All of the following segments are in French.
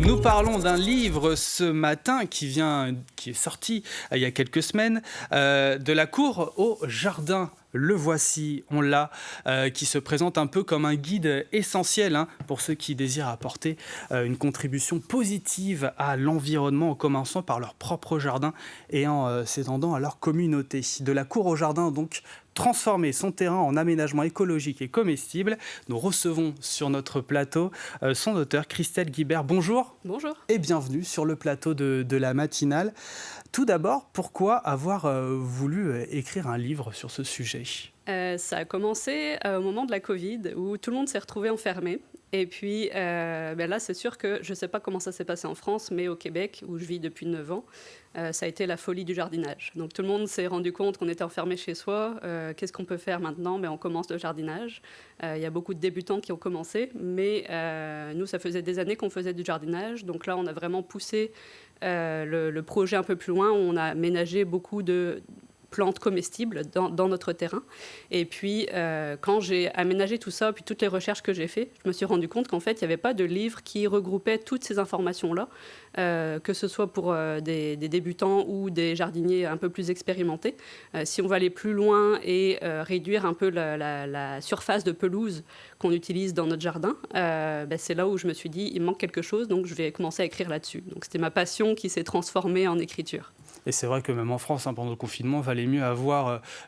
Nous parlons d'un livre ce matin qui est sorti il y a quelques semaines, de la cour au jardin. Le voici, on l'a, qui se présente un peu comme un guide essentiel pour ceux qui désirent apporter une contribution positive à l'environnement, en commençant par leur propre jardin et en s'étendant à leur communauté. De la cour au jardin, donc, transformer son terrain en aménagement écologique et comestible. Nous recevons sur notre plateau son auteur, Christelle Guibert. Bonjour. Bonjour. Et bienvenue sur le plateau de la matinale. Tout d'abord, pourquoi avoir voulu écrire un livre sur ce sujet ? Ça a commencé au moment de la Covid, où tout le monde s'est retrouvé enfermé. Et puis là, c'est sûr que je ne sais pas comment ça s'est passé en France, mais au Québec, où je vis depuis 9 ans, ça a été la folie du jardinage. Donc tout le monde s'est rendu compte qu'on était enfermé chez soi. Qu'est-ce qu'on peut faire maintenant ? On commence le jardinage. Il y a beaucoup de débutants qui ont commencé, mais nous, ça faisait des années qu'on faisait du jardinage. Donc là, on a vraiment poussé le projet un peu plus loin. On a aménagé beaucoup de plantes comestibles dans notre terrain. Et puis, quand j'ai aménagé tout ça, puis toutes les recherches que j'ai faites, je me suis rendu compte qu'en fait, il n'y avait pas de livre qui regroupait toutes ces informations-là, que ce soit pour des débutants ou des jardiniers un peu plus expérimentés. Si on va aller plus loin et réduire un peu la surface de pelouse qu'on utilise dans notre jardin, c'est là où je me suis dit, il manque quelque chose, donc je vais commencer à écrire là-dessus. Donc c'était ma passion qui s'est transformée en écriture. Et c'est vrai que même en France, pendant le confinement, il valait mieux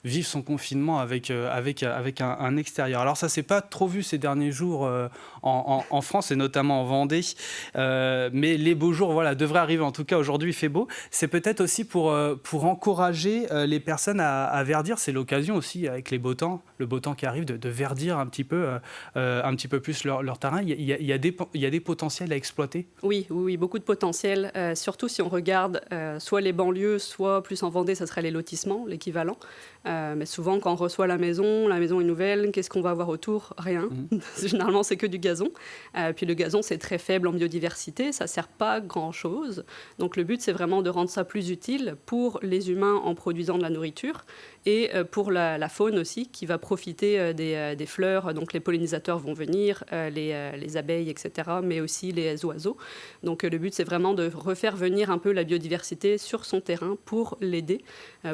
vivre son confinement avec un extérieur. Alors ça ne s'est pas trop vu ces derniers jours en France, et notamment en Vendée. Mais les beaux jours devraient arriver. En tout cas, aujourd'hui, il fait beau. C'est peut-être aussi pour encourager les personnes à verdir. C'est l'occasion aussi, avec le beau temps qui arrive, de verdir un petit peu plus leur terrain. Il y a des potentiels à exploiter. Oui, beaucoup de potentiel. Surtout si on regarde soit les banlieues, soit plus en Vendée, ça serait les lotissements, l'équivalent. Mais souvent, quand on reçoit la maison est nouvelle, qu'est-ce qu'on va avoir autour ? Rien. Généralement, c'est que du gazon. Puis le gazon, c'est très faible en biodiversité, ça ne sert pas à grand-chose. Donc le but, c'est vraiment de rendre ça plus utile pour les humains en produisant de la nourriture et pour la faune aussi, qui va profiter des fleurs. Donc les pollinisateurs vont venir, les abeilles, etc., mais aussi les oiseaux. Donc le but, c'est vraiment de refaire venir un peu la biodiversité sur son terrain pour l'aider,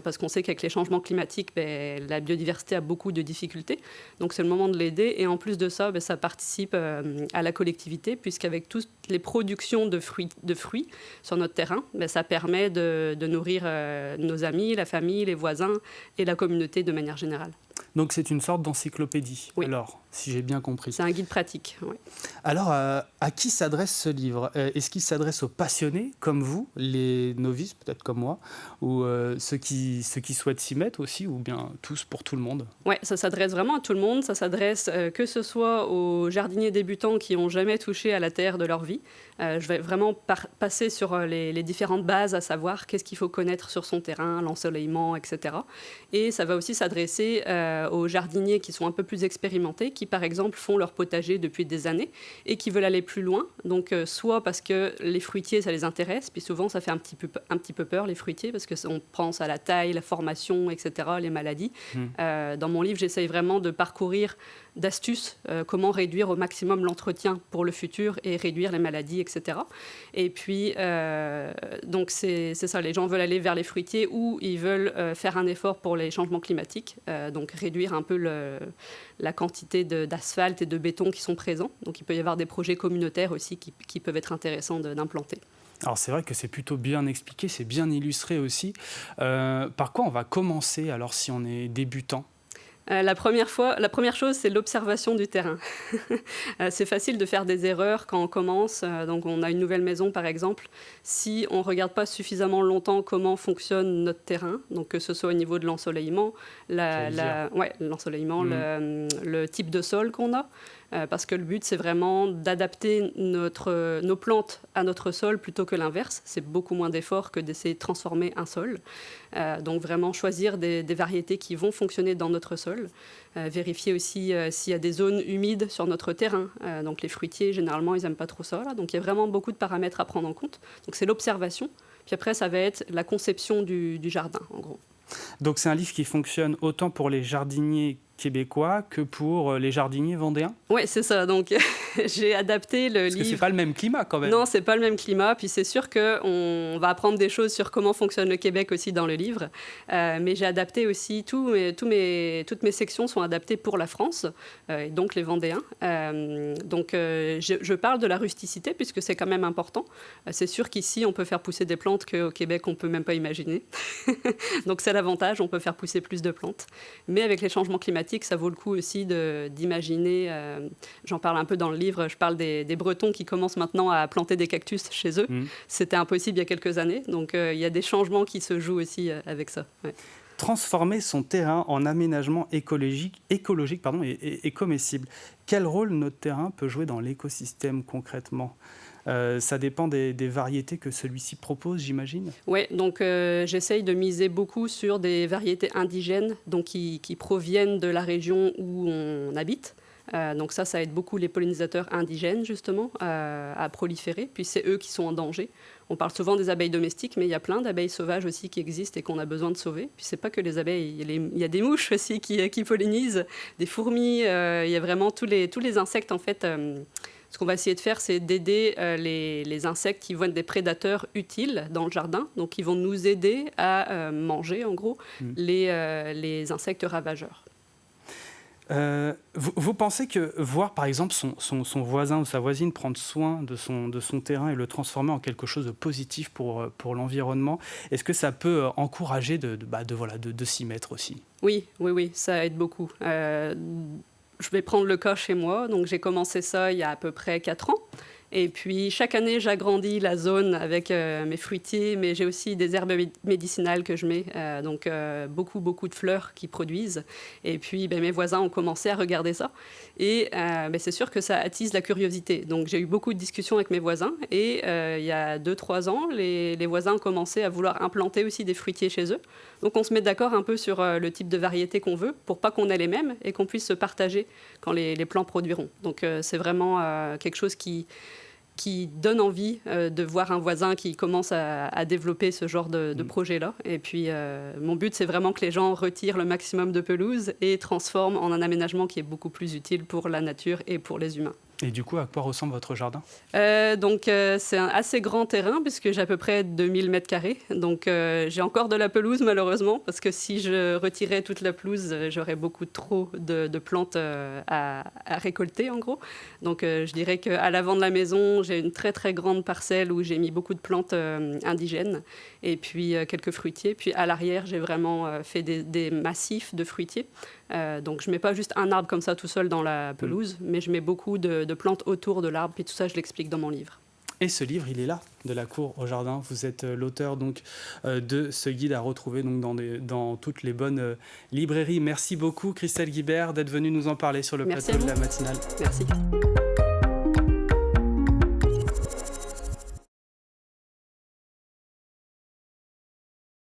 parce qu'on sait qu'avec les changements climatiques, la biodiversité a beaucoup de difficultés. Donc c'est le moment de l'aider. Et en plus de ça, ça participe à la collectivité, puisqu'avec toutes les productions de fruits sur notre terrain, ça permet de nourrir nos amis, la famille, les voisins et la communauté de manière générale. Donc c'est une sorte d'encyclopédie, oui. Alors, si j'ai bien compris. C'est un guide pratique, oui. Alors, à qui s'adresse ce livre ? Est-ce qu'il s'adresse aux passionnés, comme vous, les novices, peut-être comme moi, ou ceux qui souhaitent s'y mettre aussi, ou bien tous pour tout le monde ? Oui, ça s'adresse vraiment à tout le monde. Ça s'adresse que ce soit aux jardiniers débutants qui n'ont jamais touché à la terre de leur vie. Je vais vraiment passer sur les différentes bases, à savoir qu'est-ce qu'il faut connaître sur son terrain, l'ensoleillement, etc. Et ça va aussi s'adresser aux jardiniers qui sont un peu plus expérimentés, qui par exemple font leur potager depuis des années et qui veulent aller plus loin. Donc soit parce que les fruitiers, ça les intéresse, puis souvent ça fait un petit peu peur, les fruitiers, parce qu'on pense à la taille, la formation, etc., les maladies. Dans mon livre, j'essaye vraiment de parcourir d'astuces, comment réduire au maximum l'entretien pour le futur et réduire les maladies, etc. Et puis, donc c'est ça, les gens veulent aller vers les fruitiers ou ils veulent faire un effort pour les changements climatiques, donc réduire un peu la quantité d'asphalte et de béton qui sont présents. Donc il peut y avoir des projets communautaires aussi qui peuvent être intéressants d'implanter. Alors c'est vrai que c'est plutôt bien expliqué, c'est bien illustré aussi. Par quoi on va commencer alors si on est débutant ? La première chose, c'est l'observation du terrain. C'est facile de faire des erreurs quand on commence. Donc, on a une nouvelle maison, par exemple. Si on ne regarde pas suffisamment longtemps comment fonctionne notre terrain, donc que ce soit au niveau de l'ensoleillement, l'ensoleillement, le type de sol qu'on a, parce que le but, c'est vraiment d'adapter nos plantes à notre sol plutôt que l'inverse. C'est beaucoup moins d'efforts que d'essayer de transformer un sol. Donc vraiment choisir des variétés qui vont fonctionner dans notre sol. Vérifier aussi s'il y a des zones humides sur notre terrain. Donc les fruitiers, généralement, ils n'aiment pas trop ça. Là. Donc il y a vraiment beaucoup de paramètres à prendre en compte. Donc c'est l'observation. Puis après, ça va être la conception du jardin, en gros. Donc c'est un livre qui fonctionne autant pour les jardiniers québécois que pour les jardiniers vendéens? Oui, c'est ça. Donc, j'ai adapté le Parce que c'est livre. pas le même climat quand même. Non, c'est pas le même climat. Puis c'est sûr qu'on va apprendre des choses sur comment fonctionne le Québec aussi dans le livre. Mais j'ai adapté aussi toutes mes sections sont adaptées pour la France, et donc les Vendéens. Je parle de la rusticité puisque c'est quand même important. C'est sûr qu'ici, on peut faire pousser des plantes qu'au Québec, on peut même pas imaginer. Donc c'est l'avantage, on peut faire pousser plus de plantes. Mais avec les changements climatiques, ça vaut le coup aussi d'imaginer. J'en parle un peu dans le livre. Je parle des Bretons qui commencent maintenant à planter des cactus chez eux. C'était impossible il y a quelques années. Donc, il y a des changements qui se jouent aussi avec ça. Ouais. Transformer son terrain en aménagement écologique et écomestible. Quel rôle notre terrain peut jouer dans l'écosystème concrètement? Ça dépend des variétés que celui-ci propose, j'imagine? Oui, donc j'essaye de miser beaucoup sur des variétés indigènes donc qui proviennent de la région où on habite. Donc ça aide beaucoup les pollinisateurs indigènes, justement, à proliférer. Puis c'est eux qui sont en danger. On parle souvent des abeilles domestiques, mais il y a plein d'abeilles sauvages aussi qui existent et qu'on a besoin de sauver. Puis c'est pas que les abeilles, il y a des mouches aussi qui pollinisent, des fourmis, il y a vraiment tous les insectes, en fait. Ce qu'on va essayer de faire, c'est d'aider les insectes qui vont être des prédateurs utiles dans le jardin, donc qui vont nous aider à manger, en gros, les insectes ravageurs. Vous pensez que voir, par exemple, son voisin ou sa voisine prendre soin de son terrain et le transformer en quelque chose de positif pour l'environnement, est-ce que ça peut encourager de s'y mettre aussi? Oui, ça aide beaucoup. Je vais prendre le cas chez moi. Donc, j'ai commencé ça il y a à peu près 4 ans. Et puis, chaque année, j'agrandis la zone avec mes fruitiers, mais j'ai aussi des herbes médicinales que je mets, donc beaucoup de fleurs qui produisent. Et puis, mes voisins ont commencé à regarder ça. Et c'est sûr que ça attise la curiosité. Donc, j'ai eu beaucoup de discussions avec mes voisins. Et il y a 2-3 ans, les voisins ont commencé à vouloir implanter aussi des fruitiers chez eux. Donc, on se met d'accord un peu sur le type de variété qu'on veut, pour pas qu'on ait les mêmes et qu'on puisse se partager quand les plants produiront. Donc, c'est vraiment quelque chose qui donne envie de voir un voisin qui commence à développer ce genre de projet-là. Et puis, mon but, c'est vraiment que les gens retirent le maximum de pelouse et transforment en un aménagement qui est beaucoup plus utile pour la nature et pour les humains. Et du coup, à quoi ressemble votre jardin? C'est un assez grand terrain puisque j'ai à peu près 2000 mètres carrés. Donc, j'ai encore de la pelouse malheureusement parce que si je retirais toute la pelouse, j'aurais beaucoup trop de plantes à récolter en gros. Donc, je dirais qu'à l'avant de la maison, j'ai une très très grande parcelle où j'ai mis beaucoup de plantes indigènes et puis quelques fruitiers. Puis à l'arrière, j'ai vraiment fait des massifs de fruitiers. Donc, je ne mets pas juste un arbre comme ça tout seul dans la pelouse, mais je mais beaucoup de plantes autour de l'arbre. Puis tout ça, je l'explique dans mon livre. Et ce livre, il est là, de la cour au jardin. Vous êtes l'auteur donc de ce guide à retrouver donc dans toutes les bonnes librairies. Merci beaucoup, Christelle Guibert, d'être venue nous en parler sur le plateau de la matinale. Merci.